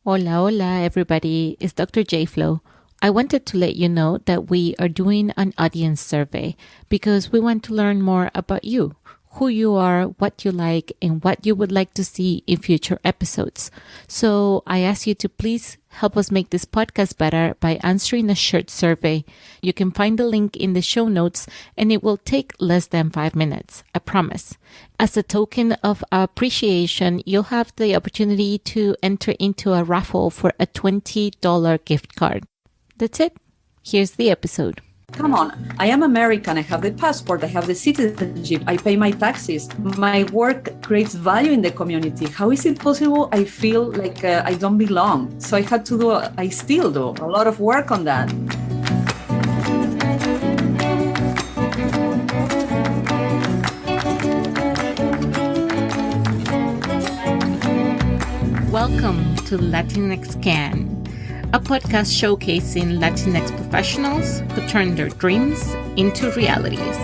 Hola, hola, everybody. It's Dr. J Flow. I wanted to let you know that we are doing an audience survey because we want to learn more about you, who you are, what you like, and what you would like to see in future episodes. So I ask you to please help us make this podcast better by answering a short survey. You can find the link in the show notes and it will take less than 5 minutes, I promise. As a token of appreciation, you'll have the opportunity to enter into a raffle for a $20 gift card. That's it. Here's the episode. Come on, I am American, I have the passport, I have the citizenship, I pay my taxes. My work creates value in the community. How is it possible I feel like I don't belong? So I still do a lot of work on that. Welcome to Latinx Can, a podcast showcasing Latinx professionals who turn their dreams into realities.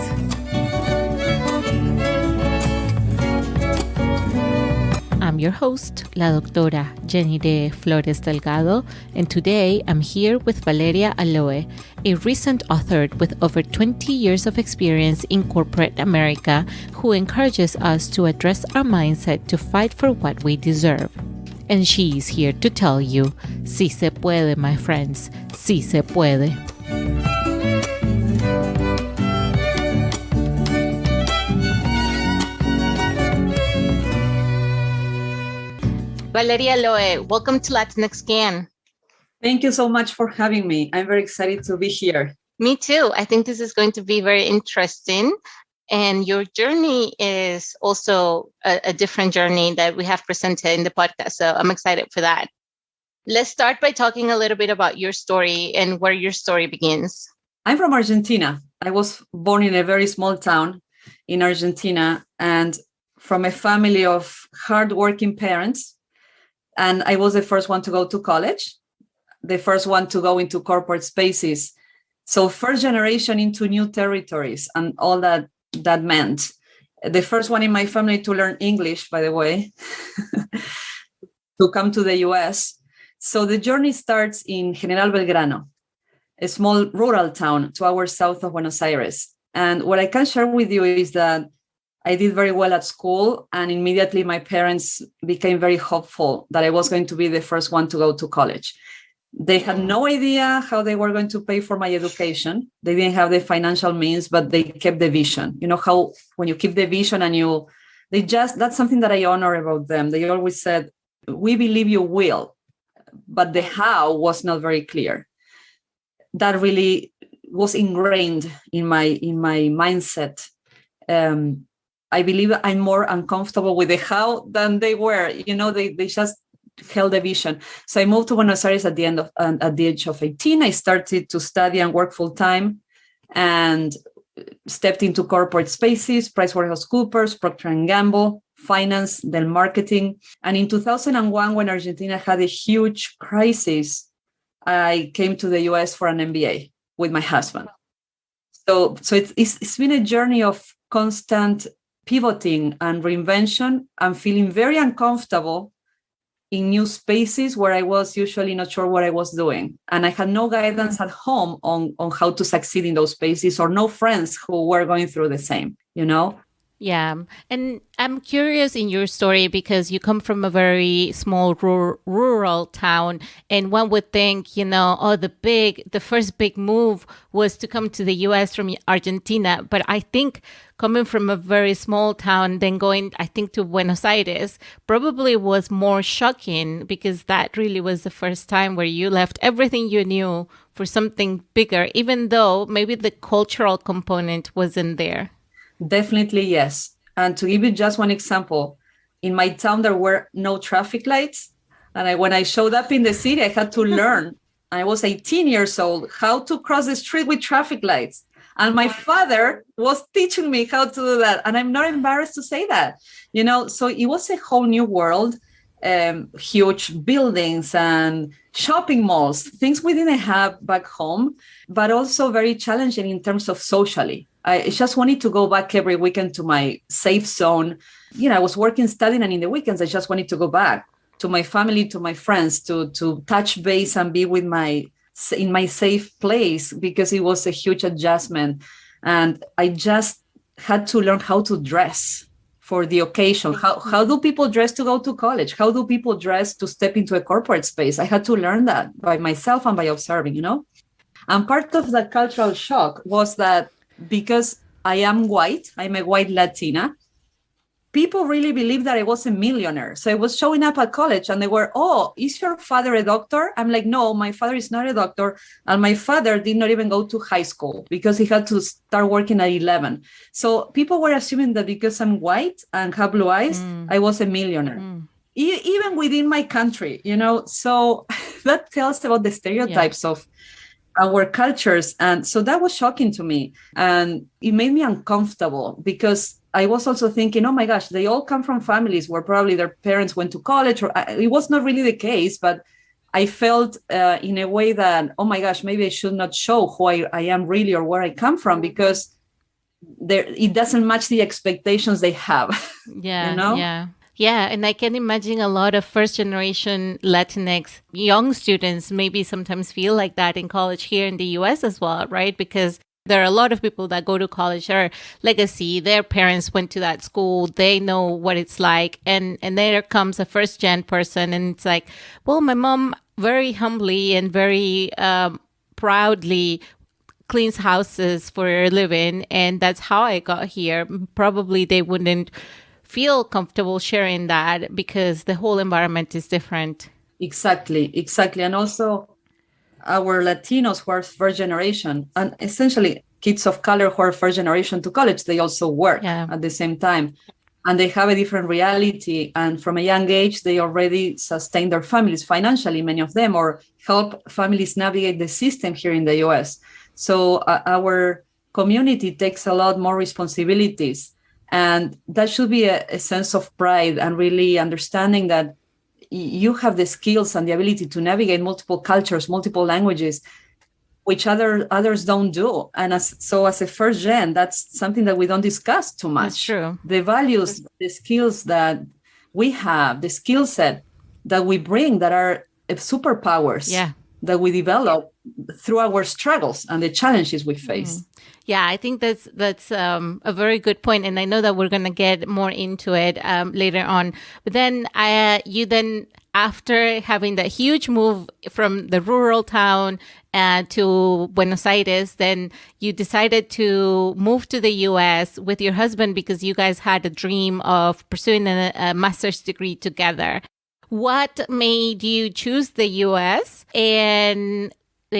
I'm your host, La Doctora Jenny de Flores Delgado, and today I'm here with Valeria Aloe, a recent author with over 20 years of experience in corporate America who encourages us to address our mindset to fight for what we deserve. And she's here to tell you, sí se puede, my friends, sí se puede. Valeria Aloe, welcome to Latinx Can. Thank you so much for having me. I'm very excited to be here. Me too. I think this is going to be very interesting. And your journey is also a different journey that we have presented in the podcast. So I'm excited for that. Let's start by talking a little bit about your story and where your story begins. I'm from Argentina. I was born in a very small town in Argentina and from a family of hardworking parents. And I was the first one to go to college, the first one to go into corporate spaces. So first generation into new territories and all that meant. The first one in my family to learn English, by the way, to come to the US. So the journey starts in General Belgrano, a small rural town 2 hours south of Buenos Aires. And what I can share with you is that I did very well at school, and immediately my parents became very hopeful that I was going to be the first one to go to college. They had no idea how they were going to pay for my education. They didn't have the financial means, but they kept the vision. You know how when you keep the vision and that's something that I honor about them. They always said, we believe you will, but the how was not very clear. That really was ingrained in my mindset. I believe I'm more uncomfortable with the how than they were. You know, they just held a vision. So I moved to Buenos Aires at the age of 18. I started to study and work full time and stepped into corporate spaces, PricewaterhouseCoopers, Procter & Gamble, finance, then marketing. And in 2001, when Argentina had a huge crisis, I came to the US for an MBA with my husband. So it's been a journey of constant pivoting and reinvention. I'm feeling very uncomfortable in new spaces where I was usually not sure what I was doing. And I had no guidance at home on how to succeed in those spaces, or no friends who were going through the same, you know? Yeah. And I'm curious in your story because you come from a very small rural town, and one would think, the first big move was to come to the US from Argentina. But I think coming from a very small town, then going, I think, to Buenos Aires probably was more shocking because that really was the first time where you left everything you knew for something bigger, even though maybe the cultural component wasn't there. Definitely, yes. And to give you just one example, in my town, there were no traffic lights. And when I showed up in the city, I had to learn. I was 18 years old, how to cross the street with traffic lights. And my father was teaching me how to do that. And I'm not embarrassed to say that, so it was a whole new world, huge buildings and shopping malls, things we didn't have back home, but also very challenging in terms of socially. I just wanted to go back every weekend to my safe zone. I was working, studying, and in the weekends, I just wanted to go back to my family, to my friends, to touch base and be with in my safe place, because it was a huge adjustment. And I just had to learn how to dress for the occasion. How do people dress to go to college? How do people dress to step into a corporate space? I had to learn that by myself and by observing, And part of the cultural shock was that because I am white, I'm a white Latina, people really believed that I was a millionaire. So I was showing up at college and they were, oh, is your father a doctor? I'm like, no, my father is not a doctor. And my father did not even go to high school because he had to start working at 11. So people were assuming that because I'm white and have blue eyes, I was a millionaire. Even within my country, So that tells about the stereotypes of our cultures. And so that was shocking to me. And it made me uncomfortable because I was also thinking, oh my gosh, they all come from families where probably their parents went to college, or it was not really the case, but I felt in a way that, oh my gosh, maybe I should not show who I am really or where I come from, because it doesn't match the expectations they have. Yeah, and I can imagine a lot of first-generation Latinx young students maybe sometimes feel like that in college here in the U.S. as well, right? Because there are a lot of people that go to college, or legacy, their parents went to that school, they know what it's like. And there comes a first-gen person and it's like, well, my mom very humbly and very proudly cleans houses for a living, and that's how I got here. Probably they wouldn't feel comfortable sharing that because the whole environment is different. Exactly. And also our Latinos who are first generation, and essentially kids of color who are first generation to college, they also work at the same time. And they have a different reality. And from a young age, they already sustain their families financially, many of them, or help families navigate the system here in the US. So our community takes a lot more responsibilities. And that should be a sense of pride and really understanding that you have the skills and the ability to navigate multiple cultures, multiple languages, which others don't do. And as a first gen, that's something that we don't discuss too much. That's true. The values, the skills that we have, the skill set that we bring that are superpowers that we develop through our struggles and the challenges we face. Yeah, I think that's a very good point, and I know that we're going to get more into it later on. But then you after having that huge move from the rural town to Buenos Aires, then you decided to move to the U.S. with your husband because you guys had a dream of pursuing a master's degree together. What made you choose the U.S. and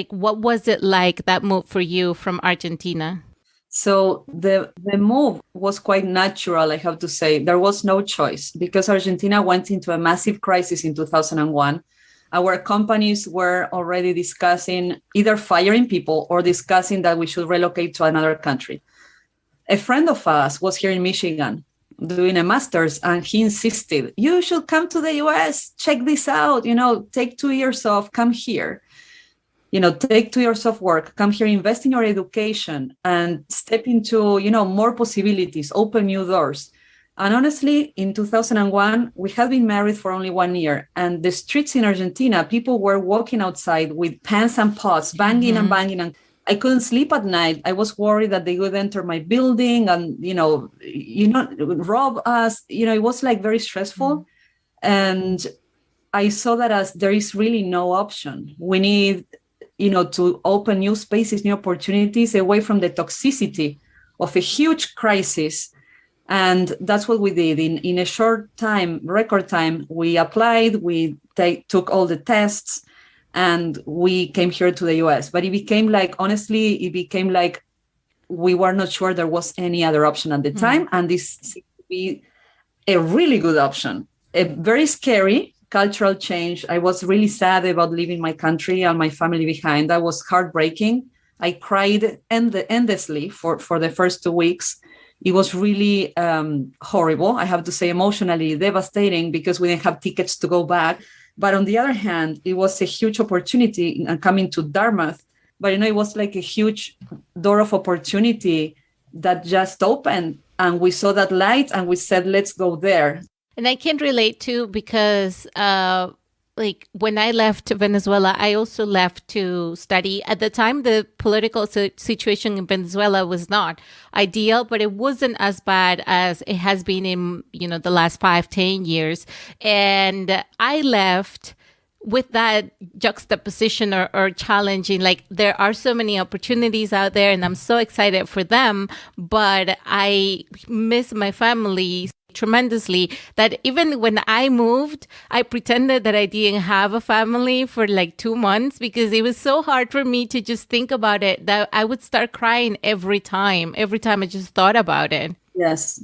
what was it like, that move for you from Argentina? So the move was quite natural, I have to say. There was no choice because Argentina went into a massive crisis in 2001. Our companies were already discussing either firing people or discussing that we should relocate to another country. A friend of us was here in Michigan doing a master's, and he insisted, you should come to the US, check this out, take 2 years off, come here. Take 2 years of work, come here, invest in your education, and step into, more possibilities, open new doors. And honestly, in 2001, we had been married for only 1 year. And the streets in Argentina, people were walking outside with pans and pots, banging and banging. And I couldn't sleep at night. I was worried that they would enter my building and, rob us. It was like very stressful. And I saw that as there is really no option. We need to open new spaces, new opportunities away from the toxicity of a huge crisis. And that's what we did. In a short time, record time, we applied, we took all the tests, and we came here to the US. But it became like we were not sure there was any other option at the time. And this seemed to be a really good option, a very scary cultural change. I was really sad about leaving my country and my family behind. That was heartbreaking. I cried endlessly for the first 2 weeks. It was really horrible. I have to say, emotionally devastating because we didn't have tickets to go back. But on the other hand, it was a huge opportunity in coming to Dartmouth. But, it was like a huge door of opportunity that just opened. And we saw that light and we said, let's go there. And I can relate too because like when I left Venezuela, I also left to study. At the time, the political situation in Venezuela was not ideal, but it wasn't as bad as it has been in, the last 5, 10 years. And I left with that juxtaposition or challenging, like there are so many opportunities out there and I'm so excited for them, but I miss my family tremendously, that even when I moved, I pretended that I didn't have a family for like 2 months because it was so hard for me to just think about it that I would start crying every time I just thought about it. Yes.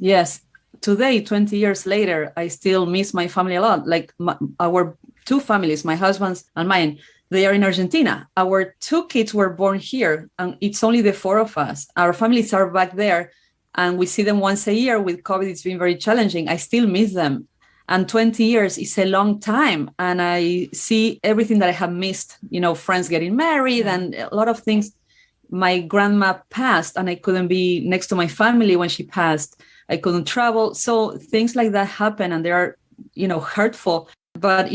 Today, 20 years later, I still miss my family a lot. Like our two families, my husband's and mine, they are in Argentina. Our two kids were born here, and it's only the four of us. Our families are back there, and we see them once a year. With COVID, it's been very challenging. I still miss them. And 20 years is a long time. And I see everything that I have missed, friends getting married and a lot of things. My grandma passed and I couldn't be next to my family when she passed. I couldn't travel. So things like that happen and they are, hurtful. But,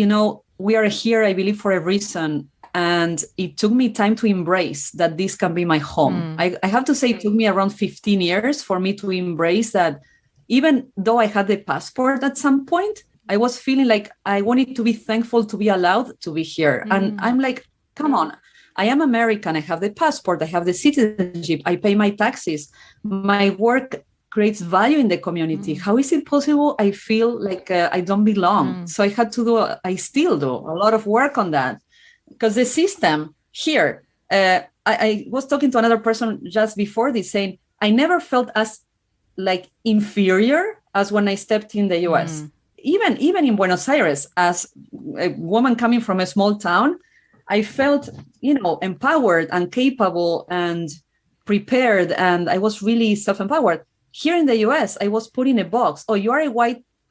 we are here, I believe, for a reason. And it took me time to embrace that this can be my home. I have to say it took me around 15 years for me to embrace that. Even though I had the passport at some point, I was feeling like I wanted to be thankful to be allowed to be here. And I'm like, come on, I am American. I have the passport. I have the citizenship. I pay my taxes. My work creates value in the community. How is it possible I feel like I don't belong? So I still do a lot of work on that. Because the system here, I was talking to another person just before this saying, I never felt as like inferior as when I stepped in the US. Even in Buenos Aires, as a woman coming from a small town, I felt, empowered and capable and prepared. And I was really self-empowered. Here in the US, I was put in a box. Oh, you are a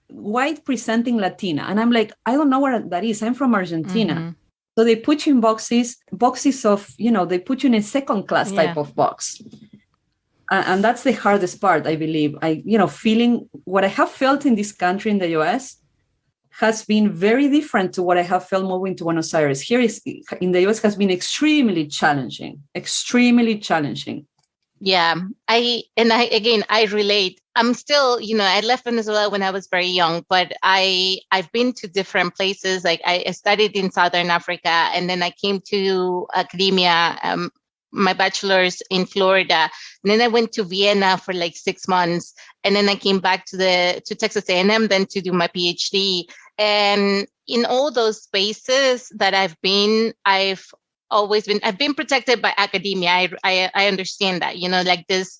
white presenting Latina. And I'm like, I don't know what that is. I'm from Argentina. So they put you in boxes of, they put you in a second class type of box. And that's the hardest part, I believe. Feeling what I have felt in this country in the US has been very different to what I have felt moving to Buenos Aires. Here in the US has been extremely challenging. Yeah, I relate. I'm still, I left Venezuela when I was very young, but I've been to different places. Like I studied in Southern Africa, and then I came to academia, my bachelor's in Florida. And then I went to Vienna for like 6 months, and then I came back to Texas A&M then to do my PhD. And in all those spaces that I've been, I've been protected by academia. I understand that, like this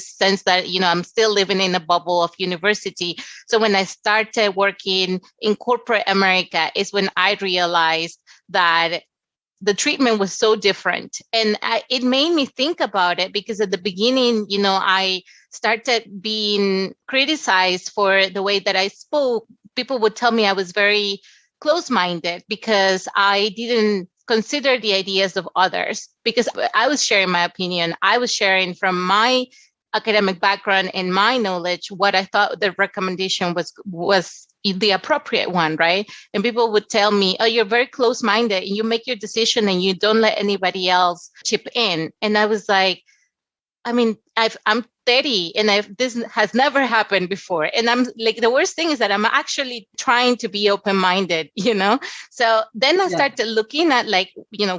sense that, I'm still living in a bubble of university. So when I started working in corporate America is when I realized that the treatment was so different. And it made me think about it because at the beginning, I started being criticized for the way that I spoke. People would tell me I was very close-minded because I didn't consider the ideas of others, because I was sharing my opinion. I was sharing from my academic background and my knowledge what I thought the recommendation was the appropriate one, right? And people would tell me, oh, you're very close-minded and you make your decision and you don't let anybody else chip in. And I was like, I'm 30 and this has never happened before. And I'm like, the worst thing is that I'm actually trying to be open-minded, So then I started looking at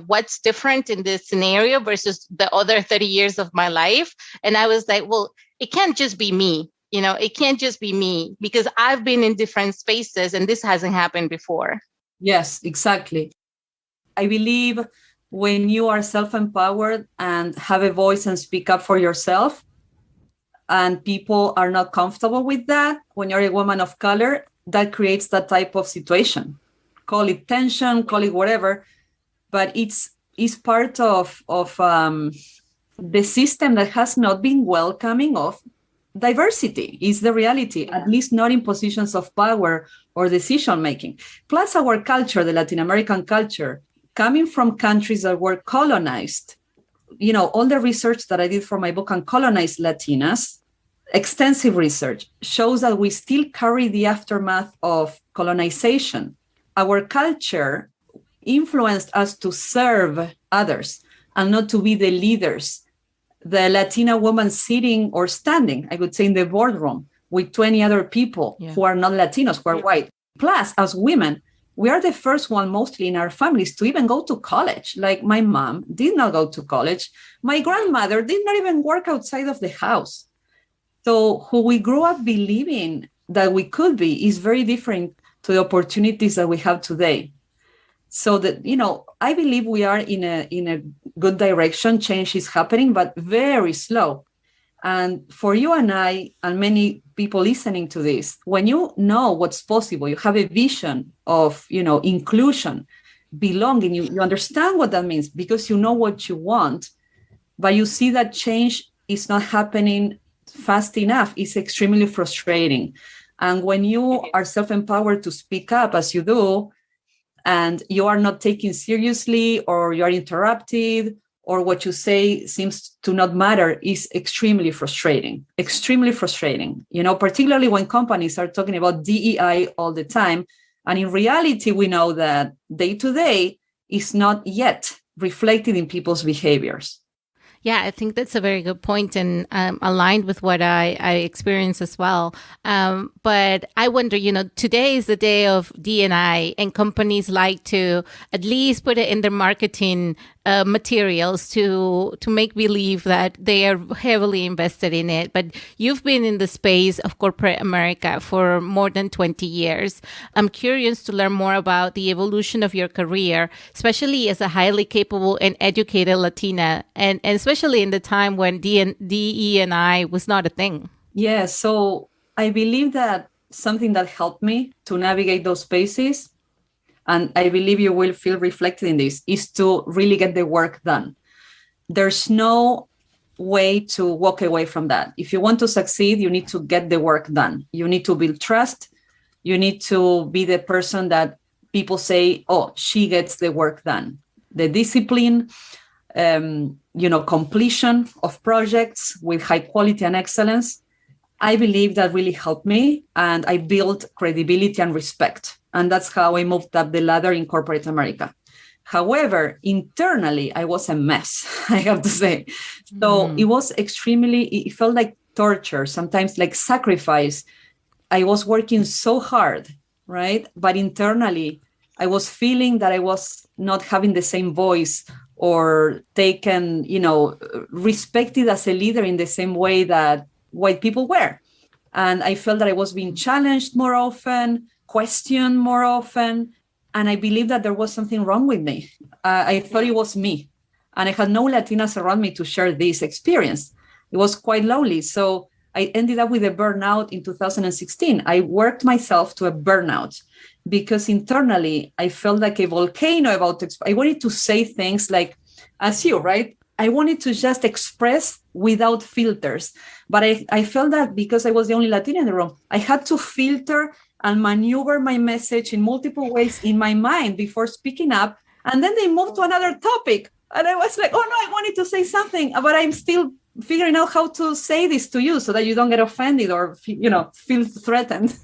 what's different in this scenario versus the other 30 years of my life. And I was like, well, it can't just be me. It can't just be me because I've been in different spaces and this hasn't happened before. Yes, exactly. I believe when you are self-empowered and have a voice and speak up for yourself, and people are not comfortable with that, when you're a woman of color, that creates that type of situation. Call it tension, call it whatever, but it's part of the system that has not been welcoming of diversity. Is the reality, at least not in positions of power or decision making. Plus our culture, the Latin American culture, coming from countries that were colonized, all the research that I did for my book Uncolonized Latinas, extensive research shows that we still carry the aftermath of colonization. Our culture influenced us to serve others and not to be the leaders. The Latina woman sitting or standing, I would say, in the boardroom with 20 other people who are not Latinos, who are white. Plus, as women, we are the first one mostly in our families to even go to college. Like my mom did not go to college. My grandmother did not even work outside of the house. So who we grew up believing that we could be is very different to the opportunities that we have today. So that, I believe we are in a good direction. Change is happening, but very slow. And for you and I and many people listening to this, when you know what's possible, you have a vision of, inclusion, belonging, you understand what that means because you know what you want, but you see that change is not happening fast enough. It's extremely frustrating. And when you are self-empowered to speak up as you do, and you are not taken seriously, or you are interrupted, or what you say seems to not matter, is extremely frustrating, particularly when companies are talking about DEI all the time. And in reality, we know that day to day is not yet reflected in people's behaviors. Yeah, I think that's a very good point and aligned with what I experience as well. But I wonder, today is the day of D&I, and companies like to at least put it in their marketing materials to make believe that they are heavily invested in it. But you've been in the space of corporate America for more than 20 years. I'm curious to learn more about the evolution of your career, especially as a highly capable and educated Latina, and especially in the time when DE&I was not a thing. Yeah, so I believe that something that helped me to navigate those spaces, and I believe you will feel reflected in this, is to really get the work done. There's no way to walk away from that. If you want to succeed, you need to get the work done. You need to build trust. You need to be the person that people say, oh, she gets the work done. The discipline, completion of projects with high quality and excellence. I believe that really helped me, and I built credibility and respect. And that's how I moved up the ladder in corporate America. However, internally, I was a mess, I have to say. So it felt like torture, sometimes like sacrifice. I was working so hard, right? But internally, I was feeling that I was not having the same voice or taken, respected as a leader in the same way that white people were. And I felt that I was being challenged more often, questioned more often. And I believed that there was something wrong with me. I thought it was me. And I had no Latinas around me to share this experience. It was quite lonely. So I ended up with a burnout in 2016. I worked myself to a burnout because internally I felt like a volcano I wanted to say things like, as you, right? I wanted to just express without filters. But I felt that because I was the only Latina in the room, I had to filter and maneuver my message in multiple ways in my mind before speaking up. And then they moved to another topic. And I was like, oh no, I wanted to say something, but I'm still figuring out how to say this to you so that you don't get offended or, feel threatened.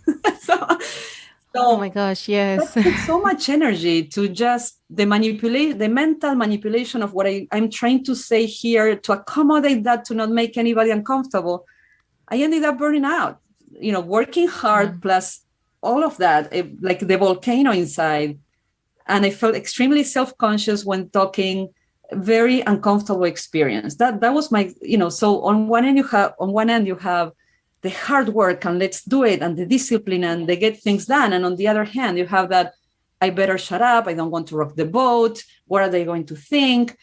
Oh my gosh, yes. That takes so much energy to just the mental manipulation of what I'm trying to say here to accommodate that, to not make anybody uncomfortable. I ended up burning out, working hard plus all of that, like the volcano inside. And I felt extremely self-conscious when talking, very uncomfortable experience. That was my, so on one end you have the hard work and let's do it and the discipline and they get things done. And on the other hand, you have that, I better shut up. I don't want to rock the boat. What are they going to think?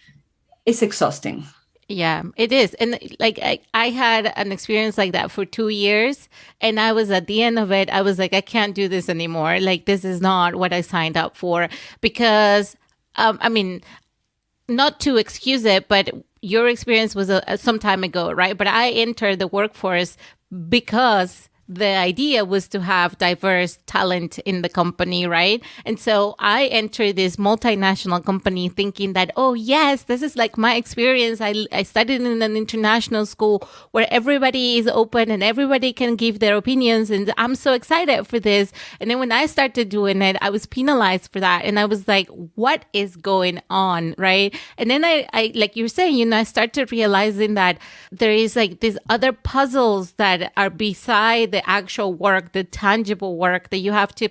It's exhausting. Yeah, it is. And like I had an experience like that for 2 years. And I was at the end of it, I was like, I can't do this anymore. Like, this is not what I signed up for. Because, not to excuse it, but your experience was some time ago, right? But I entered the workforce because the idea was to have diverse talent in the company, right? And so I entered this multinational company thinking that, oh, yes, this is like my experience. I studied in an international school where everybody is open and everybody can give their opinions. And I'm so excited for this. And then when I started doing it, I was penalized for that. And I was like, what is going on, right? And then I like you're saying, I started realizing that there is like these other puzzles that are beside the actual work, the tangible work that you have to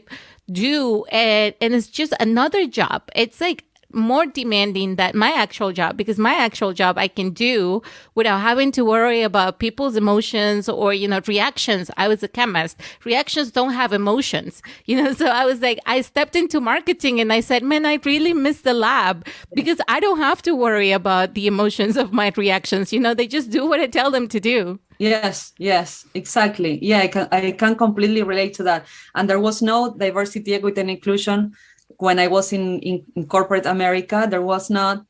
do. And it's just another job. It's like more demanding than my actual job, because my actual job I can do without having to worry about people's emotions or, reactions. I was a chemist. Reactions don't have emotions, so I was like, I stepped into marketing and I said, man, I really miss the lab because I don't have to worry about the emotions of my reactions. They just do what I tell them to do. Yes, exactly. Yeah, I can completely relate to that. And there was no diversity, equity, and inclusion when I was in corporate America. There was not.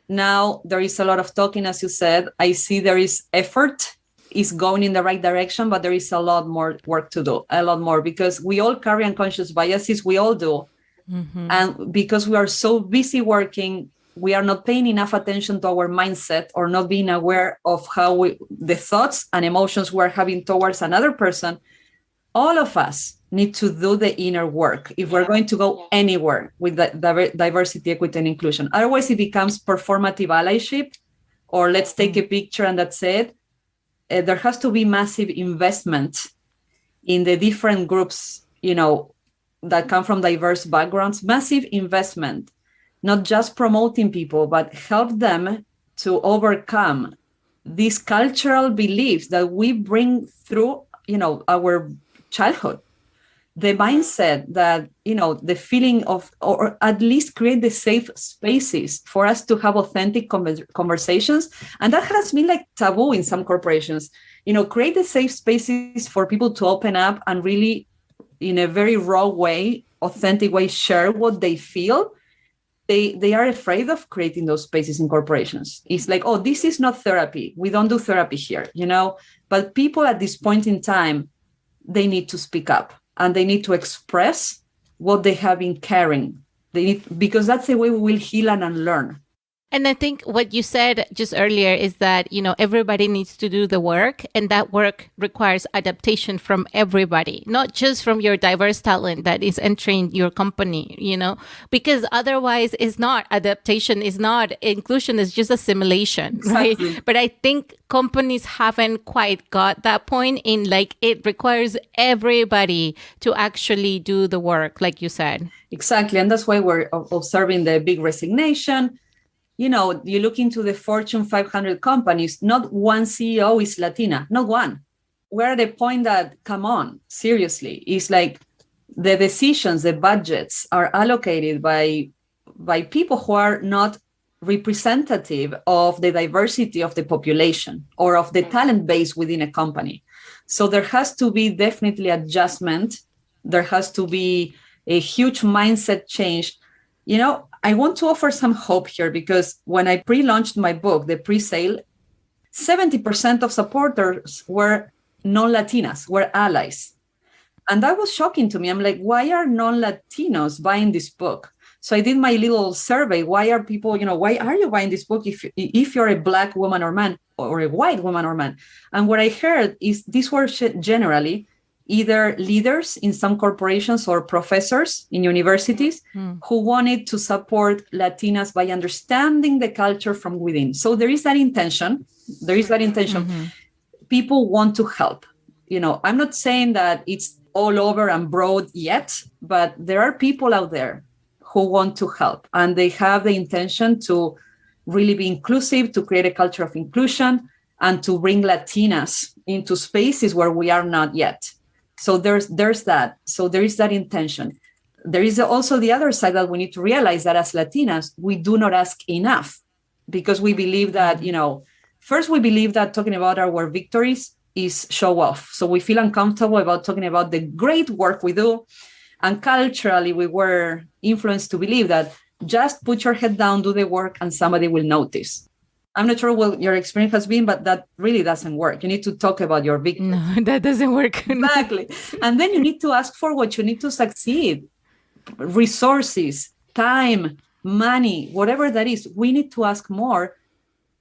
Now there is a lot of talking, as you said. I see there is effort, is going in the right direction, but there is a lot more work to do, a lot more, because we all carry unconscious biases. We all do. Mm-hmm. And because we are so busy working, we are not paying enough attention to our mindset, or not being aware of how the thoughts and emotions we're having towards another person. All of us need to do the inner work if we're going to go anywhere with the diversity, equity, and inclusion. Otherwise, it becomes performative allyship, or let's take a picture and that's it. There has to be massive investment in the different groups, that come from diverse backgrounds, massive investment, not just promoting people, but help them to overcome these cultural beliefs that we bring through, our childhood. The mindset that, the feeling of, or at least create the safe spaces for us to have authentic conversations. And that has been like taboo in some corporations, create the safe spaces for people to open up and really, in a very raw way, authentic way, share what they feel. They are afraid of creating those spaces in corporations. It's like, oh, this is not therapy. We don't do therapy here, But people at this point in time, they need to speak up and they need to express what they have been carrying. Because that's the way we will heal and unlearn. And I think what you said just earlier is that, everybody needs to do the work, and that work requires adaptation from everybody, not just from your diverse talent that is entering your company, because otherwise it's not adaptation, is not inclusion, is just assimilation, exactly. Right? But I think companies haven't quite got that point in, like, it requires everybody to actually do the work, like you said. Exactly. And that's why we're observing the big resignation. You look into the Fortune 500 companies, not one CEO is Latina, not one. We're at a point that, come on, seriously, it's like the decisions, the budgets are allocated by people who are not representative of the diversity of the population or of the talent base within a company. So there has to be definitely adjustment. There has to be a huge mindset change. I want to offer some hope here, because when I pre-launched my book, the pre-sale, 70% of supporters were non-Latinas, were allies. And that was shocking to me. I'm like, why are non-Latinos buying this book? So I did my little survey. Why are people, why are you buying this book if you're a Black woman or man, or a white woman or man? And what I heard is these were generally either leaders in some corporations or professors in universities who wanted to support Latinas by understanding the culture from within. So there is that intention. Mm-hmm. People want to help. I'm not saying that it's all over and broad yet, but there are people out there who want to help, and they have the intention to really be inclusive, to create a culture of inclusion, and to bring Latinas into spaces where we are not yet. So there's that. So there is that intention. There is also the other side that we need to realize, that as Latinas, we do not ask enough, because we believe that, first we believe that talking about our victories is show off. So we feel uncomfortable about talking about the great work we do. And culturally, we were influenced to believe that just put your head down, do the work, and somebody will notice. I'm not sure what your experience has been, but that really doesn't work. You need to talk about your victory. No, that doesn't work. Exactly. And then you need to ask for what you need to succeed. Resources, time, money, whatever that is. We need to ask more.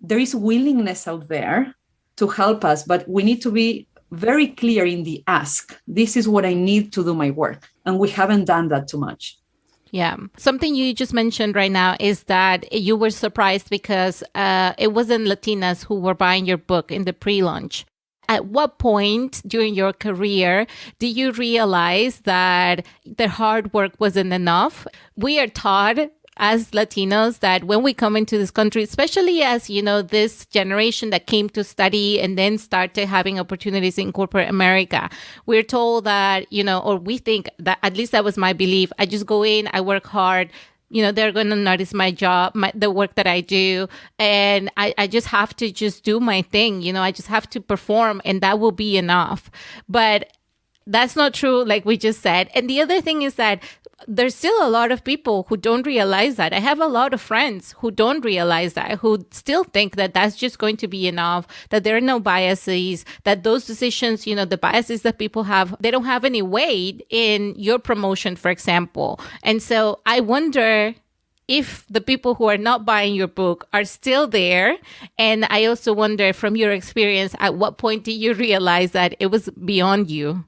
There is willingness out there to help us, but we need to be very clear in the ask. This is what I need to do my work. And we haven't done that too much. Yeah. Something you just mentioned right now is that you were surprised because it wasn't Latinas who were buying your book in the pre-launch. At what point during your career did you realize that the hard work wasn't enough? We are taught as Latinos that when we come into this country, especially as, you know, this generation that came to study and then started having opportunities in corporate America, we're told that, you know, or we think that, at least that was my belief, I just go in, I work hard, you know, they're going to notice my job, the work that I do. And I just have to just do my thing. You know, I just have to perform and that will be enough. But that's not true, like we just said. And the other thing is that there's still a lot of people who don't realize that. I have a lot of friends who don't realize that, who still think that that's just going to be enough, that there are no biases, that those decisions, you know, the biases that people have, they don't have any weight in your promotion, for example. And so I wonder if the people who are not buying your book are still there. And I also wonder, from your experience, at what point did you realize that it was beyond you?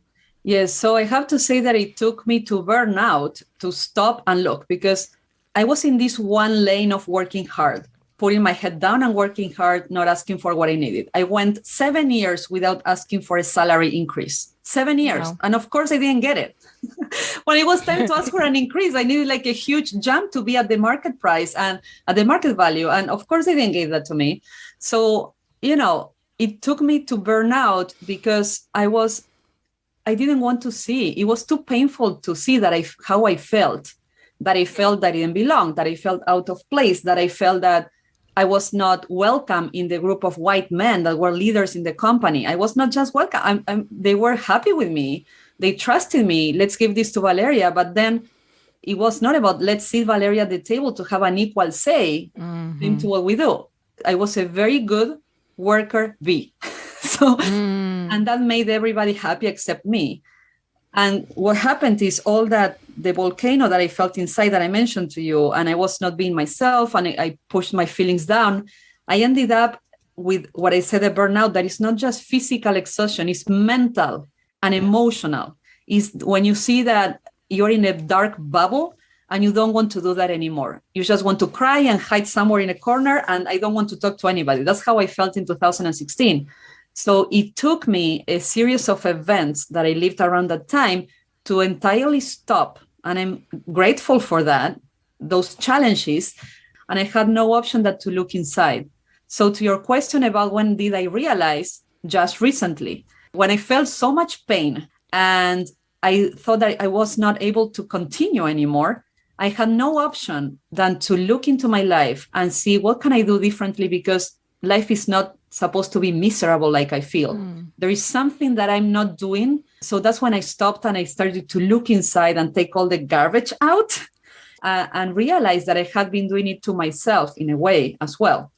Yes, so I have to say that it took me to burn out to stop and look, because I was in this one lane of working hard, putting my head down and working hard, not asking for what I needed. I went 7 years without asking for a salary increase. 7 years. Wow. And of course, I didn't get it. When it was time to ask for an increase, I needed like a huge jump to be at the market price and at the market value. And of course, they didn't give that to me. So, you know, it took me to burn out because I didn't want to see. It was too painful to see how I felt, that I didn't belong, that I felt out of place, that I felt that I was not welcome in the group of white men that were leaders in the company. I was not just welcome. They were happy with me. They trusted me. Let's give this to Valeria. But then it was not about let's sit Valeria at the table to have an equal say into what we do. I was a very good worker bee. And that made everybody happy except me. And what happened is all that the volcano that I felt inside that I mentioned to you, and I was not being myself, and I pushed my feelings down. I ended up with what I said, a burnout that is not just physical exhaustion, it's mental and emotional. Is when you see that you're in a dark bubble and you don't want to do that anymore. You just want to cry and hide somewhere in a corner, and I don't want to talk to anybody. That's how I felt in 2016. So it took me a series of events that I lived around that time to entirely stop. And I'm grateful for that, those challenges. And I had no option but to look inside. So to your question about when did I realize, just recently, when I felt so much pain and I thought that I was not able to continue anymore, I had no option than to look into my life and see what can I do differently, because life is not supposed to be miserable like I feel. There is something that I'm not doing. So that's when I stopped and I started to look inside and take all the garbage out and realize that I had been doing it to myself in a way as well.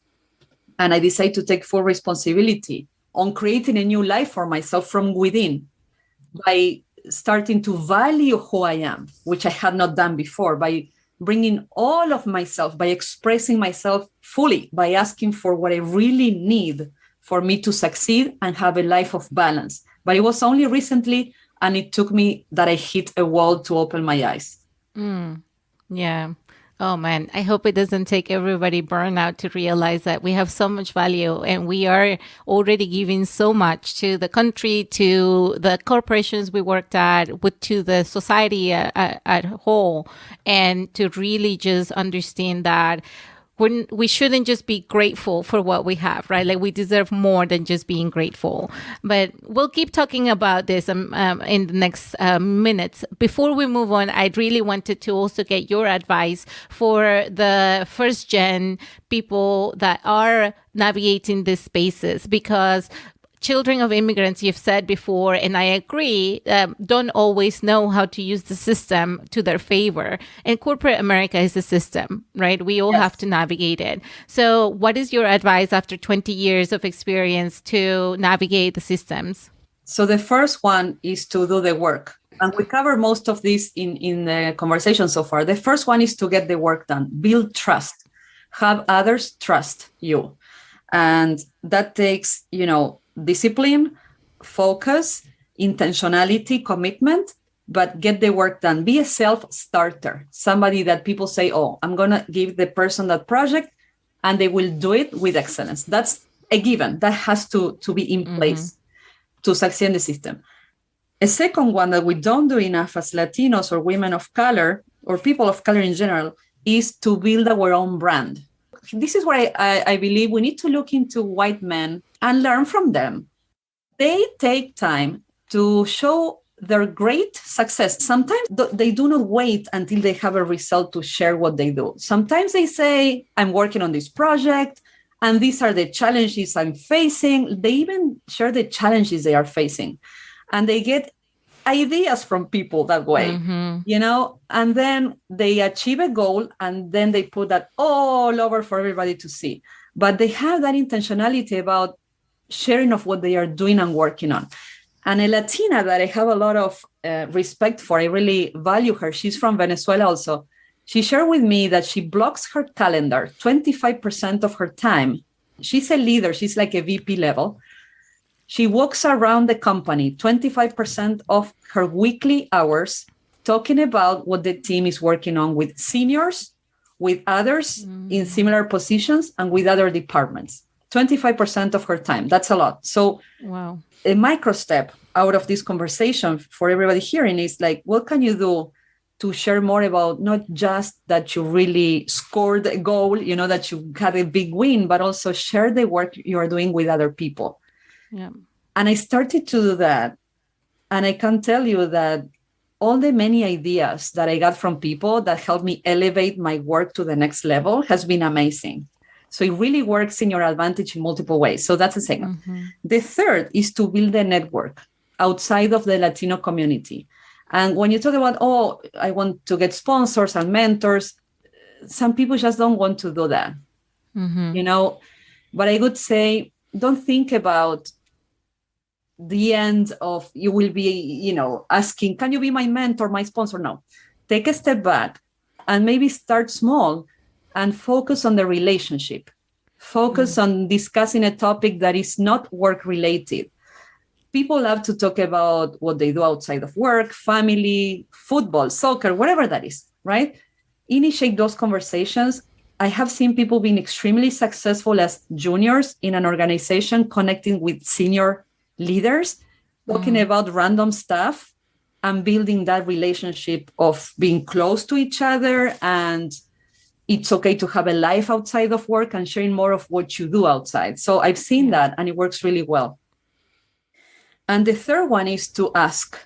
And I decided to take full responsibility on creating a new life for myself from within by starting to value who I am, which I had not done before, by bringing all of myself, by expressing myself fully, by asking for what I really need for me to succeed and have a life of balance. But it was only recently, and it took me that I hit a wall to open my eyes. Yeah. Oh, man, I hope it doesn't take everybody burnout to realize that we have so much value and we are already giving so much to the country, to the corporations we worked at, to the society at whole, and to really just understand that we shouldn't just be grateful for what we have, right? Like we deserve more than just being grateful. But we'll keep talking about this in the next minutes. Before we move on, I really wanted to also get your advice for the first gen people that are navigating these spaces, because children of immigrants, you've said before, and I agree, don't always know how to use the system to their favor. And corporate America is a system, right? We all have to navigate it. So what is your advice after 20 years of experience to navigate the systems? So the first one is to do the work. And we cover most of this in the conversation so far. The first one is to get the work done, build trust, have others trust you. And that takes, discipline, focus, intentionality, commitment, but get the work done. Be a self-starter, somebody that people say, oh, I'm going to give the person that project and they will do it with excellence. That's a given. That has to be in place to succeed in the system. A second one that we don't do enough as Latinos or women of color or people of color in general is to build our own brand. This is where I believe we need to look into white men and learn from them. They take time to show their great success. Sometimes they do not wait until they have a result to share what they do. Sometimes they say, I'm working on this project, and these are the challenges I'm facing. They even share the challenges they are facing. And they get ideas from people that way, and then they achieve a goal and then they put that all over for everybody to see. But they have that intentionality about sharing of what they are doing and working on. And a Latina that I have a lot of respect for, I really value her. She's from Venezuela also. She shared with me that she blocks her calendar 25% of her time. She's a leader. She's like a VP level. She walks around the company 25% of her weekly hours talking about what the team is working on with seniors, with others in similar positions, and with other departments. 25% of her time. That's a lot. So a micro step out of this conversation for everybody hearing is like, what can you do to share more about not just that you really scored a goal, that you had a big win, but also share the work you are doing with other people. Yeah. And I started to do that. And I can tell you that all the many ideas that I got from people that helped me elevate my work to the next level has been amazing. So it really works in your advantage in multiple ways. So that's the second. The third is to build a network outside of the Latino community. And when you talk about, oh, I want to get sponsors and mentors, some people just don't want to do that, But I would say, don't think about the end of you will be, asking, can you be my mentor, my sponsor? No, take a step back and maybe start small and focus on the relationship. Focus on discussing a topic that is not work related. People love to talk about what they do outside of work, family, football, soccer, whatever that is, right? Initiate those conversations. I have seen people being extremely successful as juniors in an organization, connecting with senior leaders, talking about random stuff and building that relationship of being close to each other. And it's okay to have a life outside of work and sharing more of what you do outside. So I've seen that and it works really well. And the third one is to ask,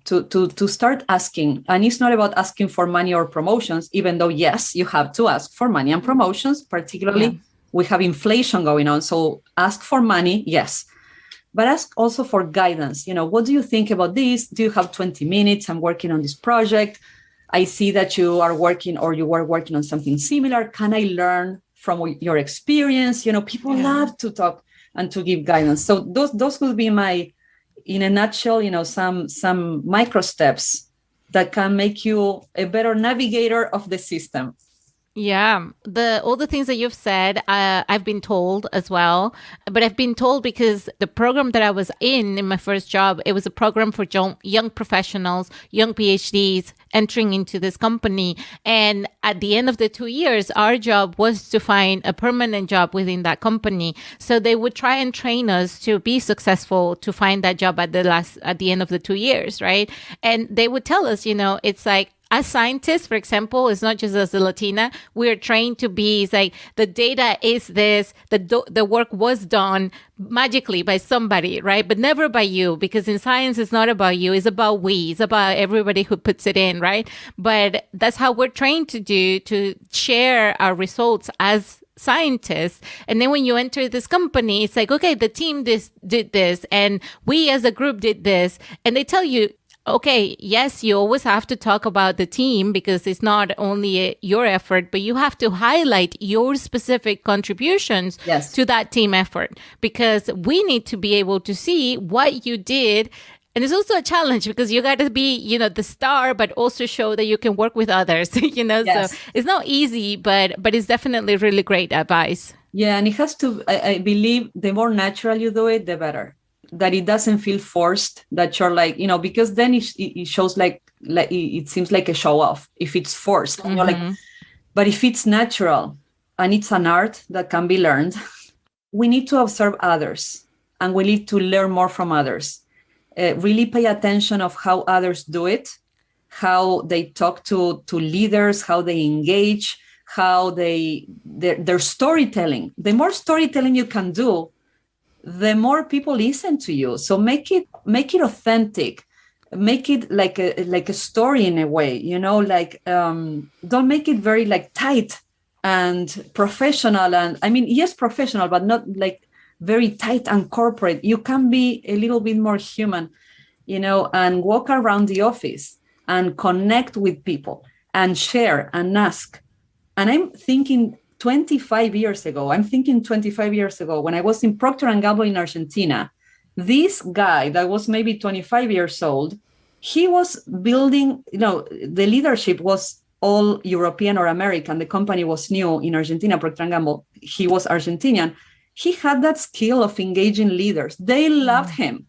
to start asking. And it's not about asking for money or promotions, even though, yes, you have to ask for money and promotions, particularly we have inflation going on. So ask for money, yes. But ask also for guidance. What do you think about this? Do you have 20 minutes? I'm working on this project. I see that you are working or you were working on something similar. Can I learn from your experience? People love to talk and to give guidance. So those will be in a nutshell, some micro steps that can make you a better navigator of the system. Yeah, all the things that you've said, I've been told as well. But I've been told because the program that I was in my first job, it was a program for young professionals, young PhDs entering into this company. And at the end of the 2 years, our job was to find a permanent job within that company. So they would try and train us to be successful to find that job at the end of the 2 years, right? And they would tell us, it's like, as scientists, for example, it's not just as a Latina, we're trained to be, it's like the data is this, the work was done magically by somebody, right? But never by you, because in science, it's not about you, it's about we, it's about everybody who puts it in, right? But that's how we're trained to share our results as scientists. And then when you enter this company, it's like, okay, the team did this, and we as a group did this. And they tell you, okay, yes, you always have to talk about the team because it's not only your effort, but you have to highlight your specific contributions to that team effort, because we need to be able to see what you did. And it's also a challenge because you got to be, the star, but also show that you can work with others, So it's not easy, but it's definitely really great advice. Yeah. And it has to, I believe the more natural you do it, the better. That it doesn't feel forced, that you're like, because then it shows like it seems like a show off if it's forced. But if it's natural and it's an art that can be learned, we need to observe others and we need to learn more from others. Really pay attention of how others do it, how they talk to leaders, how they engage, how their storytelling. The more storytelling you can do, the more people listen to you. So make it authentic, make it like a story in a way, don't make it very like tight and professional. And I mean, yes, professional, but not like very tight and corporate. You can be a little bit more human, and walk around the office and connect with people and share and ask. And I'm thinking 25 years ago when I was in Procter & Gamble in Argentina, this guy that was maybe 25 years old, he was building, the leadership was all European or American. The company was new in Argentina, Procter & Gamble. He was Argentinian. He had that skill of engaging leaders. They loved him.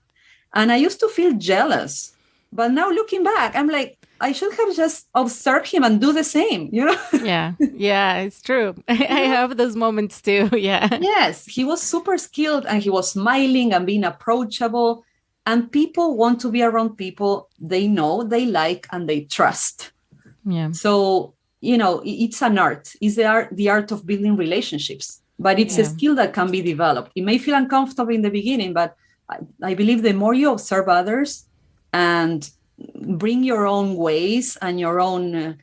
And I used to feel jealous. But now looking back, I'm like, I should have just observed him and do the same, Yeah, it's true. I have those moments too. Yeah. Yes, he was super skilled and he was smiling and being approachable. And people want to be around people they know, they like, and they trust. Yeah. So, it's an art. It's the art of building relationships. But it's a skill that can be developed. It may feel uncomfortable in the beginning, but I believe the more you observe others and bring your own ways and your own,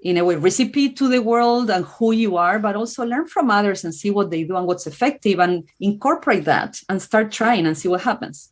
in a way, recipe to the world and who you are, but also learn from others and see what they do and what's effective and incorporate that and start trying and see what happens.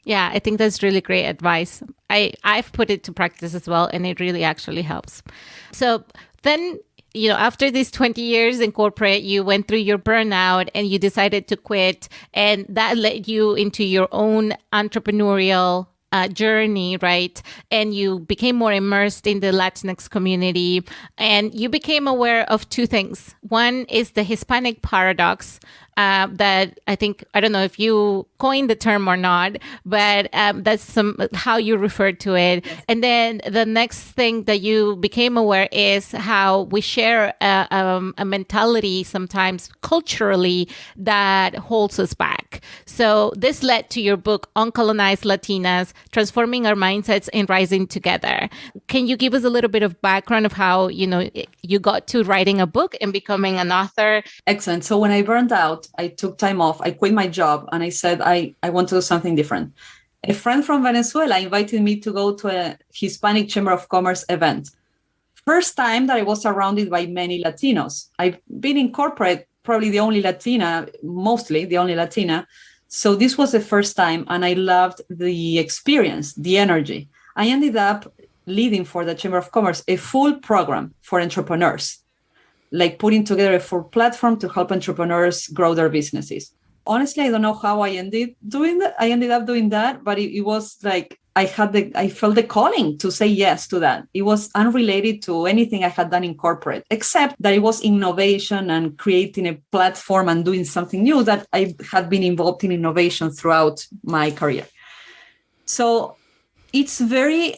Yeah, I think that's really great advice. I've put it to practice as well, and it really actually helps. So then, after these 20 years in corporate, you went through your burnout and you decided to quit, and that led you into your own entrepreneurial journey, right? And you became more immersed in the Latinx community, and you became aware of two things. One is the Hispanic Paradox, that I don't know if you coined the term or not, but that's how you referred to it. Yes. And then the next thing that you became aware is how we share a mentality sometimes culturally that holds us back. So this led to your book, Uncolonized Latinas, Transforming Our Mindsets and Rising Together. Can you give us a little bit of background of how, you got to writing a book and becoming an author? Excellent. So when I burned out, I took time off. I quit my job and I said, I want to do something different. A friend from Venezuela invited me to go to a Hispanic Chamber of Commerce event. First time that I was surrounded by many Latinos. I've been in corporate, probably the only Latina, mostly the only Latina. So this was the first time and I loved the experience, the energy. I ended up leading for the Chamber of Commerce a full program for entrepreneurs, like putting together a full platform to help entrepreneurs grow their businesses. Honestly, I don't know how I ended doing that. I ended up doing that, but it was like I felt the calling to say yes to that. It was unrelated to anything I had done in corporate, except that it was innovation and creating a platform and doing something new that I had been involved in innovation throughout my career. So it's very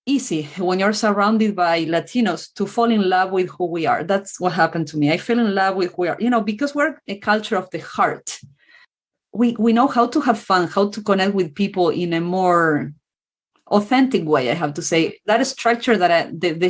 easy when you're surrounded by Latinos to fall in love with who we are. That's what happened to me. I fell in love with who we are, because we're a culture of the heart. We know how to have fun, how to connect with people in a more authentic way, I have to say. That structure that the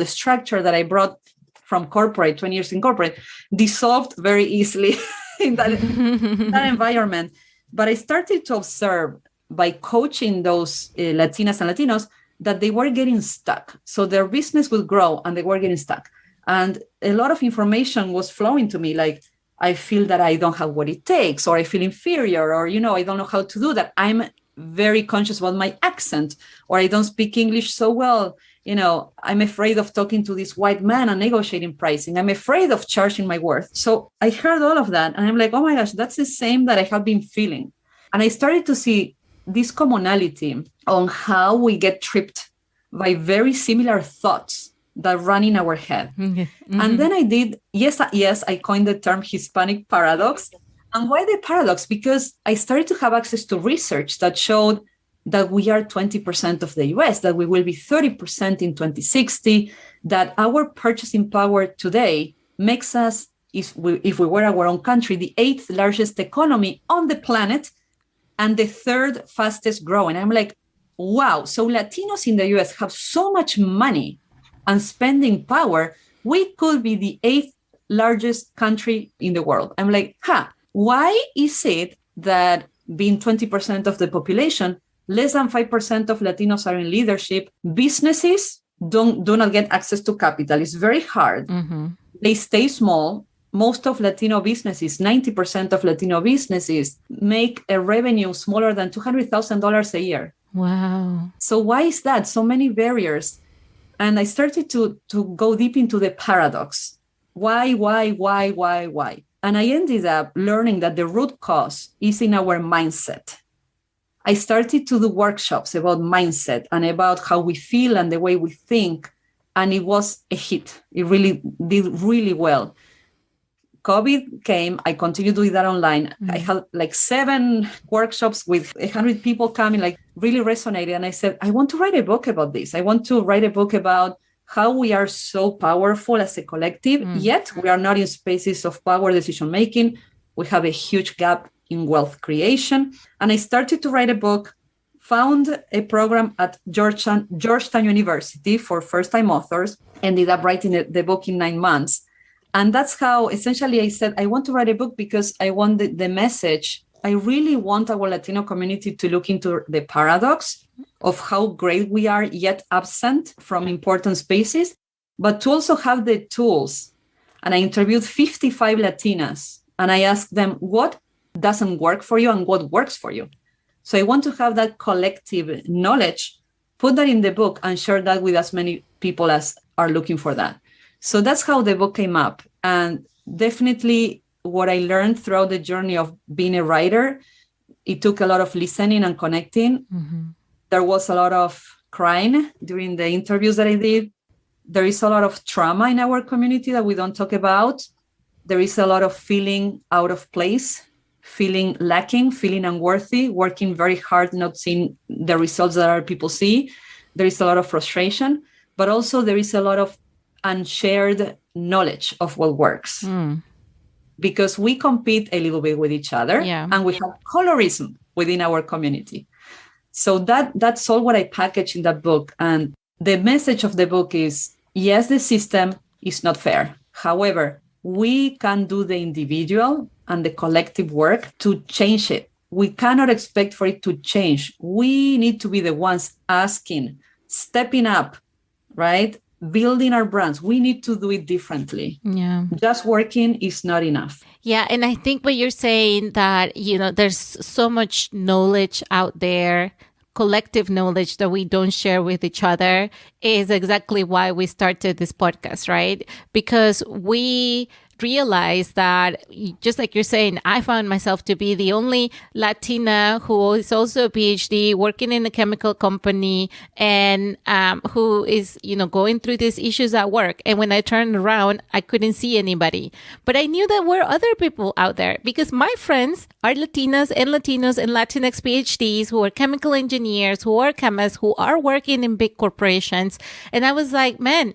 structure that I brought from corporate, 20 years in corporate, dissolved very easily in that environment. But I started to observe by coaching those Latinas and Latinos that they were getting stuck. So their business would grow and they were getting stuck. And a lot of information was flowing to me, like, I feel that I don't have what it takes, or I feel inferior, or, I don't know how to do that. I'm very conscious about my accent, or I don't speak English so well. I'm afraid of talking to this white man and negotiating pricing. I'm afraid of charging my worth. So I heard all of that and I'm like, oh my gosh, that's the same that I have been feeling. And I started to see this commonality on how we get tripped by very similar thoughts that run in our head. Mm-hmm. And then I coined the term Hispanic Paradox. And why the paradox? Because I started to have access to research that showed that we are 20% of the US, that we will be 30% in 2060, that our purchasing power today makes us, if we were our own country, the 8th largest economy on the planet and the 3rd fastest growing. I'm like, wow, so Latinos in the US have so much money and spending power, we could be the 8th largest country in the world. I'm like, why is it that being 20% of the population, less than 5% of Latinos are in leadership, businesses do not get access to capital? It's very hard. Mm-hmm. They stay small. Most of Latino businesses, 90% of Latino businesses, make a revenue smaller than $200,000 a year. Wow. So why is that? So many barriers. And I started to go deep into the paradox. Why? And I ended up learning that the root cause is in our mindset. I started to do workshops about mindset and about how we feel and the way we think. And it was a hit. It really did really well. COVID came, I continued doing that online. Mm-hmm. I had like 7 workshops with 100 people coming, like really resonated. And I said, I want to write a book about this. I want to write a book about how we are so powerful as a collective, yet we are not in spaces of power decision-making. We have a huge gap in wealth creation. And I started to write a book, found a program at Georgetown University for first-time authors, ended up writing the book in 9 months. And that's how essentially I said, I want to write a book because I want the message. I really want our Latino community to look into the paradox of how great we are, yet absent from important spaces, but to also have the tools. And I interviewed 55 Latinas and I asked them, what doesn't work for you and what works for you? So I want to have that collective knowledge, put that in the book and share that with as many people as are looking for that. So that's how the book came up. And definitely what I learned throughout the journey of being a writer, it took a lot of listening and connecting. Mm-hmm. There was a lot of crying during the interviews that I did. There is a lot of trauma in our community that we don't talk about. There is a lot of feeling out of place, feeling lacking, feeling unworthy, working very hard, not seeing the results that other people see. There is a lot of frustration, but also there is a lot of unshared knowledge of what works. Because we compete a little bit with each other, and we have colorism within our community. So that's all what I package in that book. And the message of the book is, yes, the system is not fair. However, we can do the individual and the collective work to change it. We cannot expect for it to change. We need to be the ones asking, stepping up, right? Building our brands. We need to do it differently. Yeah. Just working is not enough. Yeah. And I think what you're saying that, there's so much knowledge out there, collective knowledge that we don't share with each other is exactly why we started this podcast, right? Because we realize that, just like you're saying, I found myself to be the only Latina who is also a PhD working in a chemical company and who is, going through these issues at work. And when I turned around, I couldn't see anybody. But I knew that there were other people out there because my friends are Latinas and Latinos and Latinx PhDs who are chemical engineers, who are chemists, who are working in big corporations. And I was like, man,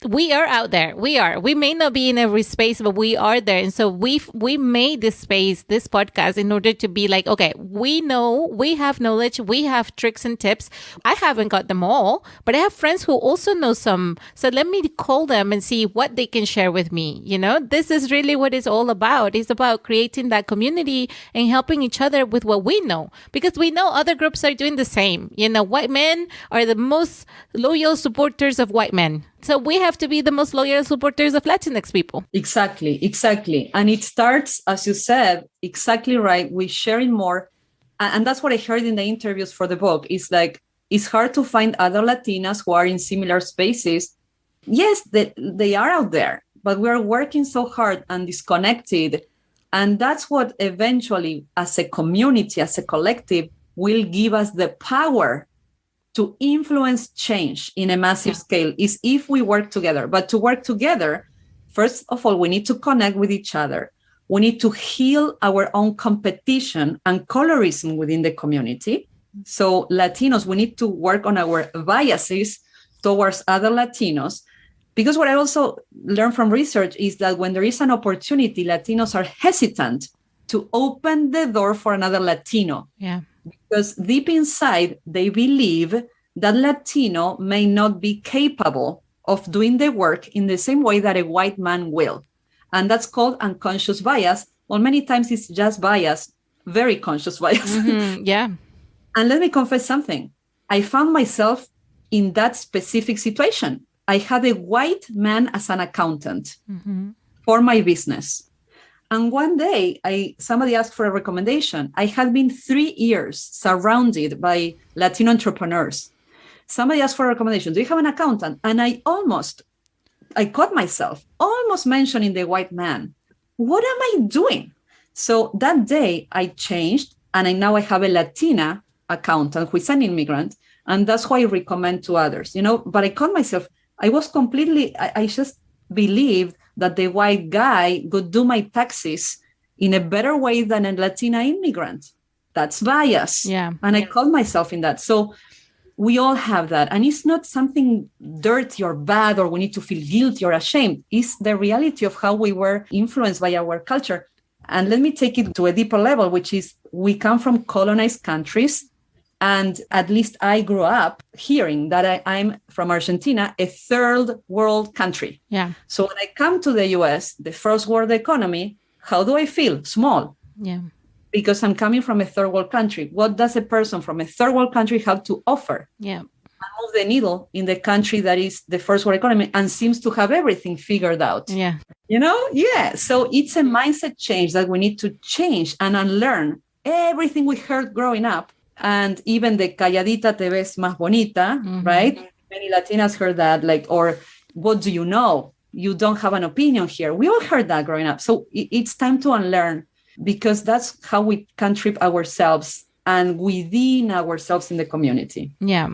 we are out there. We may not be in every space, but we are there. And so we made this space, this podcast, in order to be like, okay, we know, we have knowledge, we have tricks and tips. I haven't got them all, but I have friends who also know some. So let me call them and see what they can share with me. This is really what it's all about. It's about creating that community and helping each other with what we know, because we know other groups are doing the same. White men are the most loyal supporters of white men. So we have to be the most loyal supporters of Latinx people. Exactly. And it starts, as you said, exactly right, with sharing more. And that's what I heard in the interviews for the book. It's like, it's hard to find other Latinas who are in similar spaces. Yes, they are out there, but we're working so hard and disconnected. And that's what eventually, as a community, as a collective, will give us the power to influence change in a massive scale, is if we work together. But to work together, first of all, we need to connect with each other. We need to heal our own competition and colorism within the community. So Latinos, we need to work on our biases towards other Latinos. Because what I also learned from research is that when there is an opportunity, Latinos are hesitant to open the door for another Latino. Yeah. Because deep inside, they believe that Latino may not be capable of doing the work in the same way that a white man will. And that's called unconscious bias. Well, many times it's just bias, very conscious bias. Yeah. And let me confess something. I found myself in that specific situation. I had a white man as an accountant for my business. And one day, somebody asked for a recommendation. I had been 3 years surrounded by Latino entrepreneurs. Somebody asked for a recommendation. Do you have an accountant? And I caught myself almost mentioning the white man. What am I doing? So that day I changed, and now I have a Latina accountant who is an immigrant. And that's why I recommend to others, but I caught myself. I just believed that the white guy would do my taxes in a better way than a Latina immigrant. That's bias. Yeah. And I caught myself in that. So we all have that. And it's not something dirty or bad, or we need to feel guilty or ashamed. It's the reality of how we were influenced by our culture. And let me take it to a deeper level, which is we come from colonized countries. And at least I grew up hearing that I'm from Argentina, a third world country. Yeah. So when I come to the US, the first world economy, how do I feel? Small. Yeah. Because I'm coming from a third world country. What does a person from a third world country have to offer? Yeah. Move the needle in the country that is the first world economy and seems to have everything figured out. Yeah. Yeah. So it's a mindset change that we need to change and unlearn everything we heard growing up. And even the calladita te ves más bonita, right? Many Latinas heard that, or what do you know? You don't have an opinion here. We all heard that growing up. So it's time to unlearn, because that's how we can trip ourselves and within ourselves in the community. Yeah,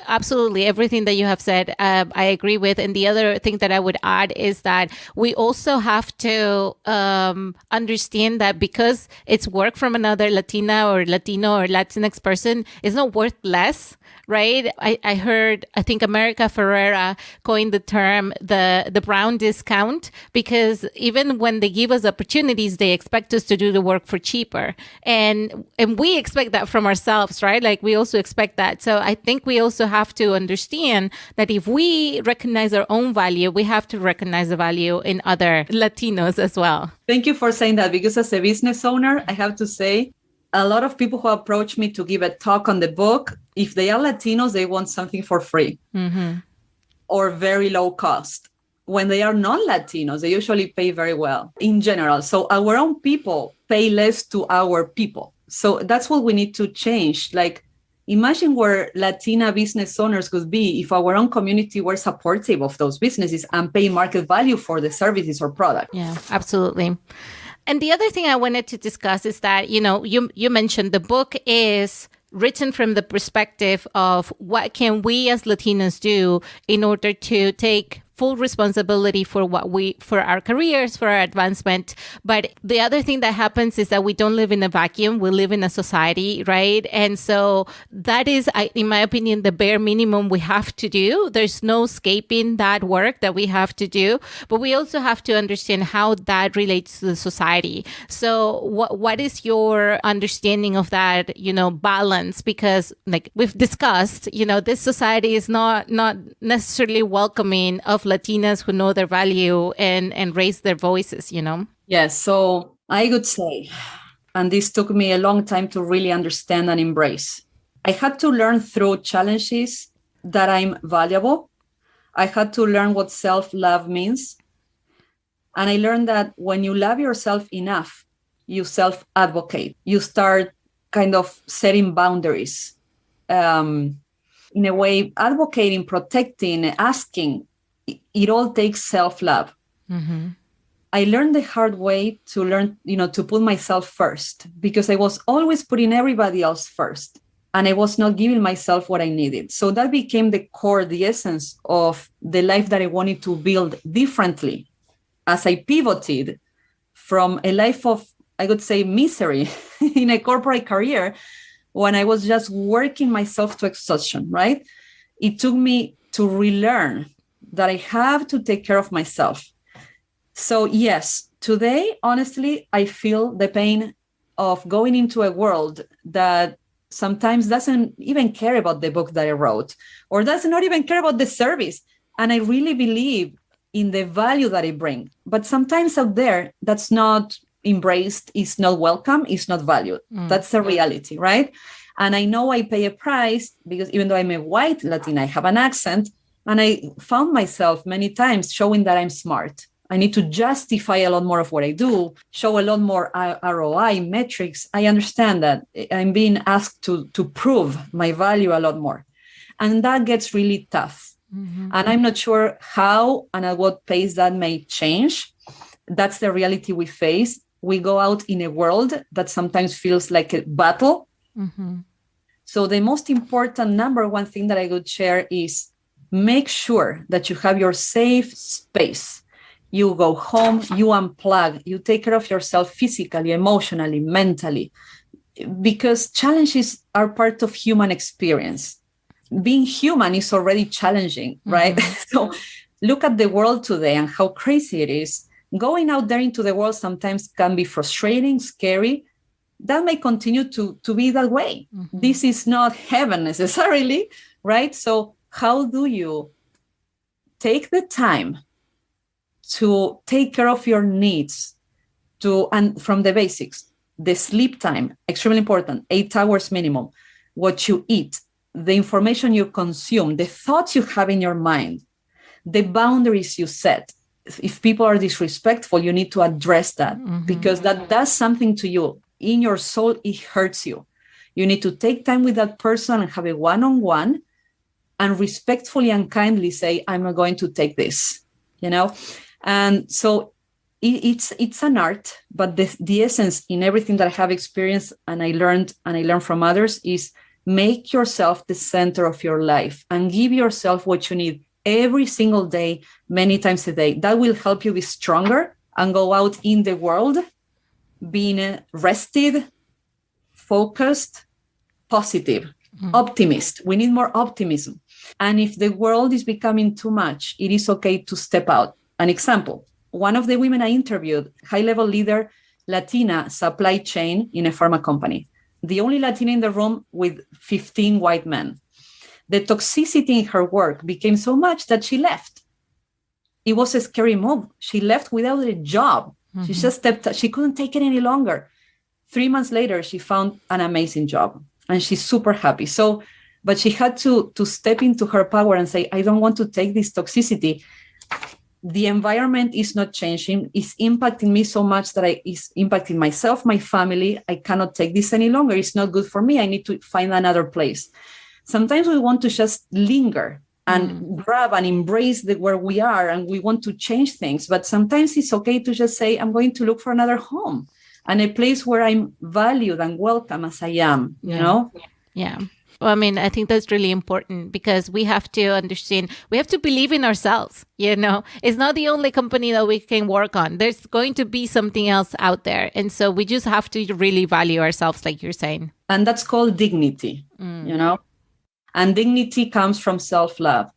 absolutely. Everything that you have said, I agree with. And the other thing that I would add is that we also have to understand that because it's work from another Latina or Latino or Latinx person, it's not worth less. Right. I think America Ferrera coined the term the brown discount, because even when they give us opportunities, they expect us to do the work for cheaper. And we expect that from ourselves, right? Like we also expect that. So I think we also have to understand that if we recognize our own value, we have to recognize the value in other Latinos as well. Thank you for saying that, because as a business owner, I have to say, a lot of people who approach me to give a talk on the book, if they are Latinos, they want something for free or very low cost. When they are non-Latinos, they usually pay very well in general. So our own people pay less to our people. So that's what we need to change. Like, imagine where Latina business owners could be if our own community were supportive of those businesses and pay market value for the services or product. Yeah, absolutely. And the other thing I wanted to discuss is that, you mentioned the book is written from the perspective of what can we as Latinos do in order to take full responsibility for for our careers, for our advancement. But the other thing that happens is that we don't live in a vacuum. We live in a society, right? And so that is, in my opinion, the bare minimum we have to do. There's no escaping that work that we have to do, but we also have to understand how that relates to the society. So what is your understanding of that, balance? Because like we've discussed, this society is not necessarily welcoming of Latinas who know their value and raise their voices, Yes. So I would say, and this took me a long time to really understand and embrace, I had to learn through challenges that I'm valuable I had to learn what self-love means. And I learned that when you love yourself enough, you self-advocate. You start kind of setting boundaries, in a way, advocating, protecting, asking. It all takes self-love. Mm-hmm. I learned the hard way to put myself first, because I was always putting everybody else first. And I was not giving myself what I needed. So that became the core, the essence of the life that I wanted to build differently as I pivoted from a life of, I would say, misery in a corporate career, when I was just working myself to exhaustion, right? It took me to relearn that I have to take care of myself. So yes, today, honestly, I feel the pain of going into a world that sometimes doesn't even care about the book that I wrote, or does not even care about the service. And I really believe in the value that I bring. But sometimes out there, that's not embraced, is not welcome, is not valued. That's the reality, right? And I know I pay a price, because even though I'm a white Latina, I have an accent, and I found myself many times showing that I'm smart. I need to justify a lot more of what I do, show a lot more ROI metrics. I understand that I'm being asked to prove my value a lot more. And that gets really tough. Mm-hmm. And I'm not sure how and at what pace that may change. That's the reality we face. We go out in a world that sometimes feels like a battle. Mm-hmm. So the most important number one thing that I would share is make sure that you have your safe space. You go home, you unplug, you take care of yourself physically, emotionally, mentally, because challenges are part of human experience. Being human is already challenging, right? Mm-hmm. So look at the world today and how crazy it is. Going out there into the world sometimes can be frustrating, scary. That may continue to be that way. Mm-hmm. This is not heaven necessarily, right? So how do you take the time to take care of your needs, and from the basics, the sleep time, extremely important, 8 hours minimum, what you eat, the information you consume, the thoughts you have in your mind, the boundaries you set. If people are disrespectful, you need to address that, mm-hmm. because that does something to you. In your soul, it hurts you. You need to take time with that person and have a one-on-one and respectfully and kindly say, I'm not going to take this, And so it's an art, but the essence in everything that I have experienced and I learned from others is make yourself the center of your life and give yourself what you need every single day, many times a day. That will help you be stronger and go out in the world being rested, focused, positive, optimist. We need more optimism. And if the world is becoming too much, it is okay to step out. An example, one of the women I interviewed, high-level leader, Latina, supply chain in a pharma company. The only Latina in the room with 15 white men. The toxicity in her work became so much that she left. It was a scary move. She left without a job. Mm-hmm. She just she couldn't take it any longer. 3 months later, she found an amazing job and she's super happy. But she had to step into her power and say, I don't want to take this toxicity. The environment is not changing. It's impacting me so much that it's impacting myself, my family. I cannot take this any longer. It's not good for me. I need to find another place. Sometimes we want to just linger and grab and embrace where we are, and we want to change things. But sometimes it's okay to just say, I'm going to look for another home and a place where I'm valued and welcome as I am, you know? Yeah. Well, I mean, I think that's really important because we have to understand, we have to believe in ourselves, It's not the only company that we can work on. There's going to be something else out there. And so we just have to really value ourselves, like you're saying. And that's called dignity, And dignity comes from self-love.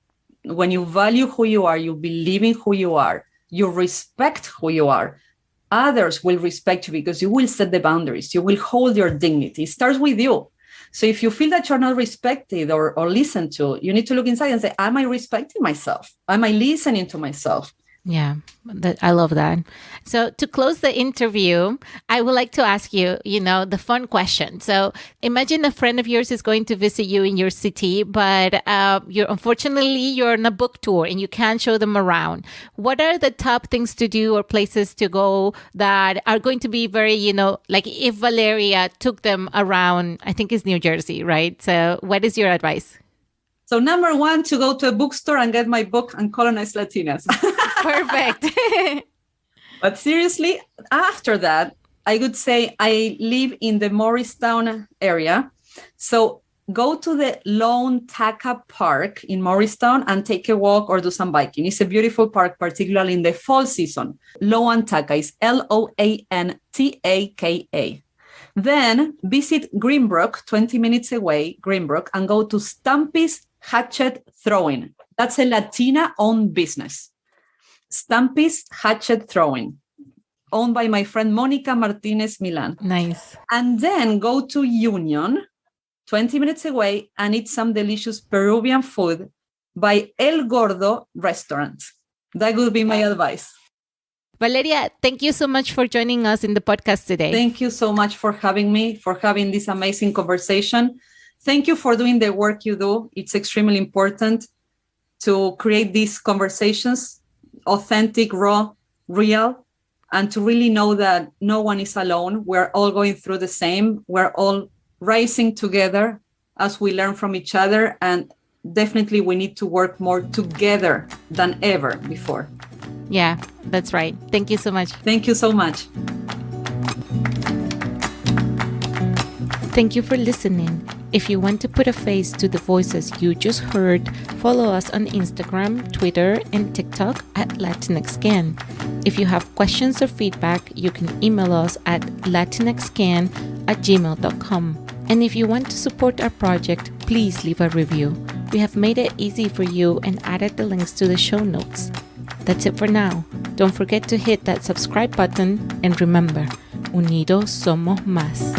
When you value who you are, you believe in who you are, you respect who you are, others will respect you because you will set the boundaries. You will hold your dignity. It starts with you. So if you feel that you're not respected or listened to, you need to look inside and say, am I respecting myself? Am I listening to myself? Yeah, I love that. So to close the interview, I would like to ask you, the fun question. So imagine a friend of yours is going to visit you in your city, but you're on a book tour and you can't show them around. What are the top things to do or places to go that are going to be very, like if Valeria took them around, I think it's New Jersey, right? So what is your advice? So number one, to go to a bookstore and get my book, Uncolonized Latinas. Perfect. But seriously, after that, I would say I live in the Morristown area. So go to the Lone Taka Park in Morristown and take a walk or do some biking. It's a beautiful park, particularly in the fall season. Lone Taka is Loantaka. Then visit Greenbrook, 20 minutes away, Greenbrook, and go to Stumpy's Hatchet Throwing. That's a Latina-owned business. Stumpy's Hatchet Throwing, owned by my friend Monica Martinez Milan. Nice. And then go to Union, 20 minutes away, and eat some delicious Peruvian food by El Gordo restaurant. That would be my advice. Valeria, thank you so much for joining us in the podcast today. Thank you so much for having me, for having this amazing conversation. Thank you for doing the work you do. It's extremely important to create these conversations, authentic, raw, real, and to really know that no one is alone. We're all going through the same. We're all rising together as we learn from each other. And definitely we need to work more together than ever before. Yeah, that's right. Thank you so much. Thank you so much. Thank you for listening. If you want to put a face to the voices you just heard, follow us on Instagram, Twitter, and TikTok at Latinx Can. If you have questions or feedback, you can email us at latinxcan@gmail.com. And if you want to support our project, please leave a review. We have made it easy for you and added the links to the show notes. That's it for now. Don't forget to hit that subscribe button and remember, unidos somos más.